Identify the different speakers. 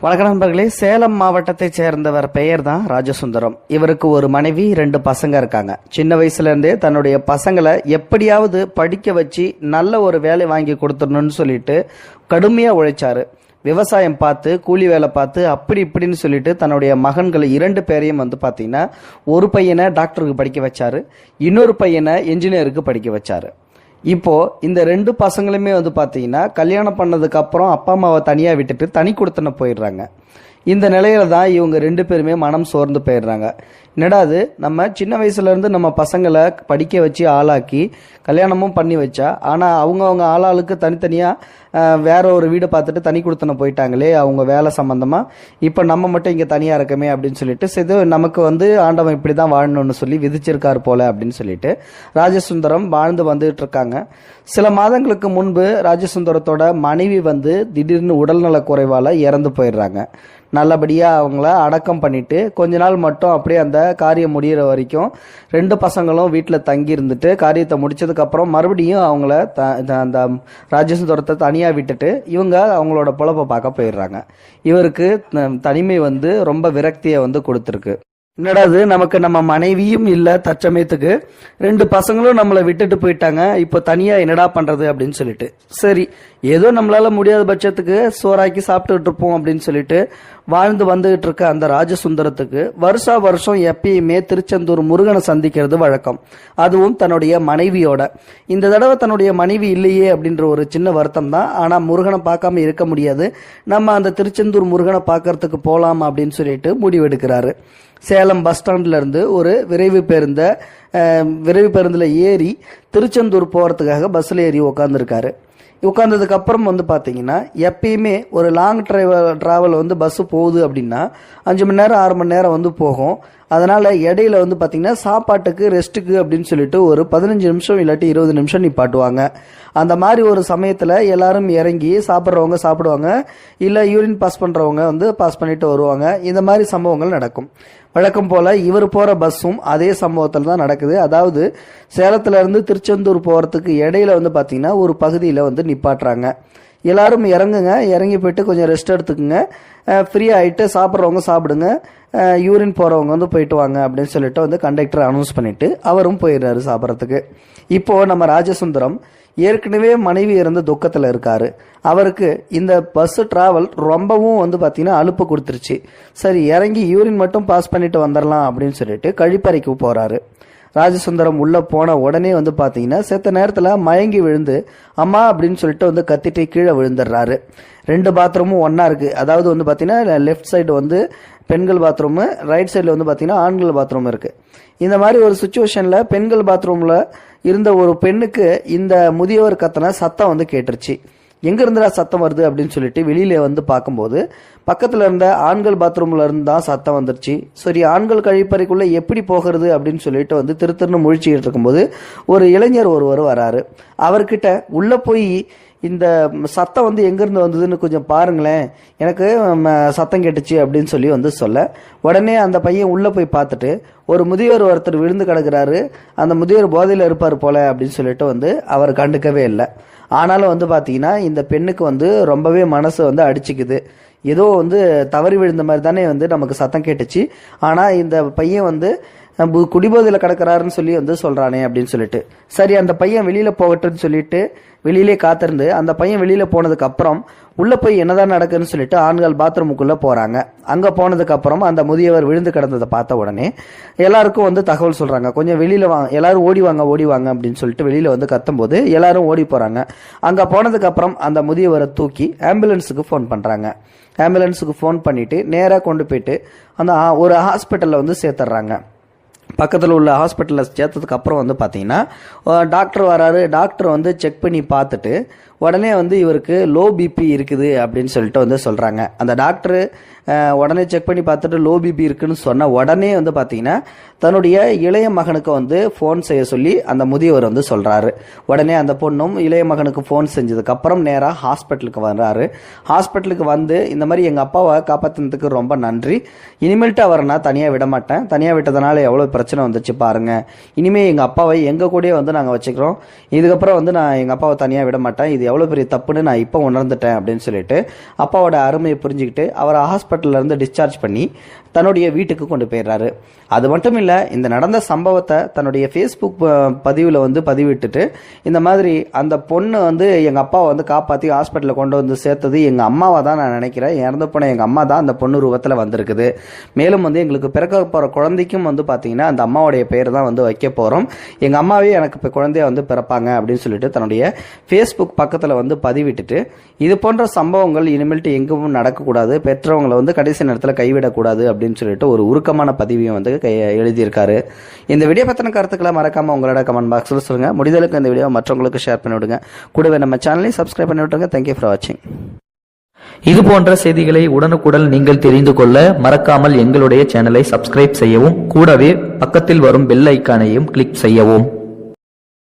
Speaker 1: வணக்கம் நண்பர்களே. சேலம் மாவட்டத்தை சேர்ந்தவர் பெயர் தான் ராஜசுந்தரம். இவருக்கு ஒரு மனைவி, 2 பசங்க இருக்காங்க. சின்ன வயசுல இருந்தே தன்னுடைய பசங்களை எப்படியாவது படிக்க வச்சு நல்ல ஒரு வேலை வாங்கி கொடுத்துடணும்னு சொல்லிட்டு கடுமையா உழைச்சாரு. விவசாயம் பார்த்து, கூலி வேலை பார்த்து, அப்படி இப்படின்னு சொல்லிட்டு தன்னுடைய மகன்களை 2 பேரையும் பாத்தீங்கன்னா, ஒரு பையனை டாக்டருக்கு படிக்க வச்சாரு, இன்னொரு பையனை என்ஜினியருக்கு படிக்க வச்சாரு. இப்போ இந்த 2 பசங்களுமே பாத்தீங்கன்னா கல்யாணம் பண்ணதுக்கு அப்புறம் அப்பா அம்மாவை தனியா விட்டுட்டு தனி கொடுத்தன போயிடுறாங்க. இந்த நிலையில தான் இவங்க 2 பேருமே மனம் சோர்ந்து போயிடுறாங்க. என்னடா அது, நம்ம சின்ன வயசுல இருந்து நம்ம பசங்களை படிக்க வச்சு ஆளாக்கி கல்யாணமும் பண்ணி வச்சா, ஆனா அவங்க ஆளாளுக்கு தனித்தனியா வேற ஒரு வீடு பார்த்துட்டு தனி கொடுத்தன போயிட்டாங்களே அவங்க வேலை சம்பந்தமா. இப்ப நம்ம மட்டும் இங்க தனியா இருக்கமே அப்படின்னு சொல்லிட்டு, இது நமக்கு ஆண்டவன் இப்படிதான் வாழணும்னு சொல்லி விதிச்சிருக்காரு போல அப்படின்னு சொல்லிட்டு ராஜசுந்தரம் வாழ்ந்து வந்துட்டு இருக்காங்க. சில மாதங்களுக்கு முன்பு ராஜசுந்தரத்தோட மனைவி திடீர்னு உடல்நல குறைவால இறந்து போயிடுறாங்க. நல்லபடியா அவங்கள அடக்கம் பண்ணிட்டு கொஞ்ச நாள் மட்டும் அப்படியே அந்த காரியம் முடிகிற வரைக்கும் 2 பசங்களும் வீட்டில் தங்கி இருந்துட்டு காரியத்தை முடிச்சதுக்கு அப்புறம் மறுபடியும் அவங்கள அந்த ராஜசுந்தரத்தை தனியா விட்டுட்டு இவங்க அவங்களோட பொழப்பை பார்க்க போயிடுறாங்க. இவருக்கு தனிமை ரொம்ப விரக்தியை கொடுத்துருக்கு. என்னடாது, நமக்கு நம்ம மனைவியும் இல்ல, தற்சமயத்துக்கு 2 பசங்களும் நம்மளை விட்டுட்டு போயிட்டாங்க, இப்போ தனியா என்னடா பண்றது அப்படின்னு சொல்லிட்டு, சரி ஏதோ நம்மளால முடியாத பட்சத்துக்கு சோறாக்கி சாப்பிட்டுட்டு இருப்போம் அப்படின்னு சொல்லிட்டு வாழ்ந்து வந்துகிட்டு இருக்க அந்த ராஜசுந்தரத்துக்கு வருஷா வருஷம் எப்பயுமே திருச்செந்தூர் முருகனை சந்திக்கிறது வழக்கம். அதுவும் தன்னுடைய மனைவியோட. இந்த தடவை தன்னுடைய மனைவி இல்லையே அப்படின்ற ஒரு சின்ன வருத்தம் தான். ஆனா முருகனை பார்க்காம இருக்க முடியாது, நம்ம அந்த திருச்செந்தூர் முருகனை பார்க்கறதுக்கு போலாம் அப்படின்னு சொல்லிட்டு முடிவெடுக்கிறாரு. சேலம் பஸ் ஸ்டாண்ட்ல இருந்து ஒரு விரைவு பேருந்துல ஏறி திருச்செந்தூர் போறதுக்காக பஸ்ல ஏறி உட்காந்துருக்காரு. உட்கார்ந்ததுக்கு அப்புறம் பாத்தீங்கன்னா, எப்பயுமே ஒரு லாங் டிராவல் பஸ் போகுது அப்படின்னா 5 மணி நேரம் 6 மணி நேரம் போகும். அதனால இடையில பாத்தீங்கன்னா சாப்பாட்டுக்கு, ரெஸ்ட்டுக்கு அப்படின்னு சொல்லிட்டு ஒரு 15 நிமிஷம் இல்லாட்டி 20 நிமிஷம் நிப்பாட்டுவாங்க. அந்த மாதிரி ஒரு சமயத்துல எல்லாரும் இறங்கி சாப்பிட்றவங்க சாப்பிடுவாங்க, இல்ல யூரின் பாஸ் பண்றவங்க பாஸ் பண்ணிட்டு வருவாங்க. இந்த மாதிரி சம்பவங்கள் நடக்கும். வழக்கம் போல இவர் போற பஸ்ஸும் அதே சம்பவத்தில் தான் நடக்குது. அதாவது சேலத்துல இருந்து திருச்செந்தூர் போறதுக்கு இடையில பாத்தீங்கன்னா ஒரு பகுதியில நிப்பாட்டுறாங்க. எல்லாரும் இறங்குங்க, இறங்கி போயிட்டு கொஞ்சம் ரெஸ்ட் எடுத்துக்குங்க, ஃப்ரீ ஆயிட்டு சாப்பிட்றவங்க சாப்பிடுங்க, யூரின் போறவங்க போயிட்டு வாங்க அப்படின்னு சொல்லிட்டு கண்டக்டர் அனௌன்ஸ் பண்ணிட்டு அவரும் போயிடுறாரு சாப்பிட்றதுக்கு. இப்போ நம்ம ராஜசுந்தரம் ஏற்கனவே மனைவி இறந்த துக்கத்துல இருக்காரு. அவருக்கு இந்த பஸ் டிராவல் ரொம்பவும் பாத்தீங்கன்னா அலுப்பு கொடுத்துருச்சு. சரி, இறங்கி யூரின் மட்டும் பாஸ் பண்ணிட்டு வந்துடலாம் அப்படின்னு சொல்லிட்டு கழிப்பறைக்கு போறாரு. ராஜசுந்தரம் உள்ள போன உடனே பாத்தீங்கன்னா செத்த நேரத்துல மயங்கி விழுந்து அம்மா அப்படின்னு சொல்லிட்டு கத்திட்டு கீழே விழுந்துடுறாரு. 2 பாத்ரூமும் ஒன்னா இருக்கு. அதாவது பாத்தீங்கன்னா லெஃப்ட் சைடு பெண்கள் பாத்ரூம், ரைட் சைடுல பாத்தீங்கன்னா ஆண்கள் பாத்ரூம் இருக்கு. இந்த மாதிரி ஒரு சுச்சுவேஷன்ல பெண்கள் பாத்ரூம்ல இருந்த ஒரு பெண்ணுக்கு இந்த முதியவர் கத்தன சத்தம் கேட்டுருச்சு. எங்க இருந்துடா சத்தம் வருது அப்படின்னு சொல்லிட்டு வெளியில பார்க்கும்போது பக்கத்துல இருந்த ஆண்கள் பாத்ரூம்ல இருந்து தான் சத்தம் வந்துருச்சு. சரி, ஆண்கள் கழிப்பறைக்குள்ள எப்படி போகிறது அப்படின்னு சொல்லிட்டு திருத்திருன்னு முழிச்சுக்கிட்டு இருக்கும்போது ஒரு இளைஞர் ஒருவர் வராரு. அவர்கிட்ட உள்ள போய் இந்த சத்தம் எங்க இருந்து வந்ததுன்னு கொஞ்சம் பாருங்களேன், எனக்கு சத்தம் கேட்டுச்சு அப்படின்னு சொல்லி சொல்ல, உடனே அந்த பையன் உள்ள போய் பார்த்துட்டு ஒரு முதியோர் ஒருத்தர் விழுந்து கிடக்குறாரு, அந்த முதியோர் போதையில இருப்பார் போல அப்படின்னு சொல்லிட்டு அவர் கண்டுக்கவே இல்லை. ஆனாலும் பாத்தீங்கன்னா இந்த பெண்ணுக்கு ரொம்பவே மனசு அடிச்சுக்குது. ஏதோ தவறி விழுந்த மாதிரி தானே நமக்கு சத்தம் கேட்டுச்சு, ஆனா இந்த பையன் குடிபோதையில கிடக்குறாருன்னு சொல்லி சொல்றானே அப்படின்னு சொல்லிட்டு, சரி அந்த பையன் வெளியில போகட்டும்னு சொல்லிட்டு வெளியிலே காத்திருந்து அந்த பையன் வெளியில போனதுக்கு அப்புறம் உள்ள போய் என்னதான் நடக்குதுன்னு சொல்லிட்டு ஆண்கள் பாத்ரூமுக்குள்ள போறாங்க. அங்க போனதுக்கு அப்புறம் அந்த முதியவர் விழுந்து கிடந்ததை பார்த்த உடனே எல்லாருக்கும் தகவல் சொல்றாங்க, கொஞ்சம் வெளியில வாங்க, எல்லாரும் ஓடி வாங்க அப்படின்னு சொல்லிட்டு வெளியில கத்தும் போது எல்லாரும் ஓடி போறாங்க. அங்க போனதுக்கு அப்புறம் அந்த முதியவரை தூக்கி ஆம்புலன்ஸுக்கு போன் பண்றாங்க. ஆம்புலன்ஸுக்கு போன் பண்ணிட்டு நேரா கொண்டு போயிட்டு அந்த ஒரு ஹாஸ்பிட்டல்ல சேர்த்துறாங்க. பக்கத்தில் உள்ள ஹாஸ்பிட்டலில் சேர்த்ததுக்கு அப்புறம் பார்த்தீங்கன்னா டாக்டர் வராரு. டாக்டர் செக் பண்ணி பார்த்துட்டு உடனே இவருக்கு லோ பிபி இருக்குது அப்படின்னு சொல்லிட்டு சொல்றாங்க. அந்த டாக்டர் உடனே செக் பண்ணி பார்த்துட்டு லோ பிபி இருக்குன்னு சொன்ன உடனே பார்த்தீங்கன்னா தன்னுடைய இளைய மகனுக்கு ஃபோன் செய்ய சொல்லி அந்த முதியவர் சொல்றாரு. உடனே அந்த பொண்ணும் இளைய மகனுக்கு ஃபோன் செஞ்சதுக்கு அப்புறம் நேராக ஹாஸ்பிட்டலுக்கு வர்றாரு. ஹாஸ்பிட்டலுக்கு இந்த மாதிரி எங்க அப்பாவை காப்பாத்தினதுக்கு ரொம்ப நன்றி, இனிமேல்ட்டு அவரை நான் தனியா விட மாட்டேன், தனியா விட்டதுனால எவ்வளவு பிரச்சனை வந்துச்சு பாருங்க, இனிமே எங்க அப்பாவை எங்க கூட நாங்க வச்சுக்கிறோம், இதுக்கப்புறம் நான் எங்க அப்பாவை தனியா விட மாட்டேன், இது எவ்வளோ பெரிய தப்புன்னு நான் இப்போ உணர்ந்துட்டேன் அப்படின்னு சொல்லிட்டு அப்பாவோட அருமையை புரிஞ்சுக்கிட்டு அவரை ஹாஸ்பிட்டல்லேருந்து டிஸ்சார்ஜ் பண்ணி தன்னுடைய வீட்டுக்கு கொண்டு போயிடுறாரு. அது மட்டும் இல்லை, இந்த நடந்த சம்பவத்தை தன்னுடைய ஃபேஸ்புக் பதிவில் வந்து பதிவிட்டுட்டு இந்த மாதிரி அந்த பொண்ணு வந்து எங்கள் அப்பாவை வந்து காப்பாற்றி ஹாஸ்பிட்டலில் கொண்டு வந்து சேர்த்தது எங்கள் அம்மாவை தான் நான் நினைக்கிறேன். இறந்து போன எங்கள் அம்மா தான் அந்த பொண்ணு ரூபத்தில் வந்திருக்குது. மேலும் வந்து எங்களுக்கு பிறக்க போகிற குழந்தைக்கும் வந்து பார்த்தீங்கன்னா அந்த அம்மாவுடைய பேர் தான் வந்து வைக்க போகிறோம். எங்கள் அம்மாவே எனக்கு இப்போ குழந்தைய வந்து பிறப்பாங்க அப்படின்னு சொல்லிட்டு தன்னுடைய ஃபேஸ்புக் பக்கத்தில் வந்து பதிவிட்டுட்டு இது போன்ற சம்பவங்கள் இனிமேல்ட்டு எங்கும் நடக்கக்கூடாது, பெற்றவங்களை வந்து கடைசி நேரத்தில் கைவிடக்கூடாது அப்படின்னு சொல்லிட்டு ஒரு உருக்கமான பதிவையும் வந்து எழுதியிருக்காரு. இந்த வீடியோ பற்றின கருத்துக்களை மறக்காம உங்களோட கமெண்ட் பாக்ஸில் சொல்லுங்க. முடிதலுக்கு இந்த வீடியோ மற்றவங்களுக்கு ஷேர் பண்ணி விடுங்க. கூடவே நம்ம சேனலையும் சப்ஸ்கிரைப் பண்ணி விட்டுருங்க. தேங்க்யூ ஃபார் வாட்சிங்.
Speaker 2: இது போன்ற செய்திகளை உடனுக்குடன் நீங்கள் தெரிந்து கொள்ள மறக்காமல் எங்களுடைய சேனலை சப்ஸ்கிரைப் செய்யவும், கூடவே பக்கத்தில் வரும் பெல் ஐக்கானையும் கிளிக் செய்யவும்.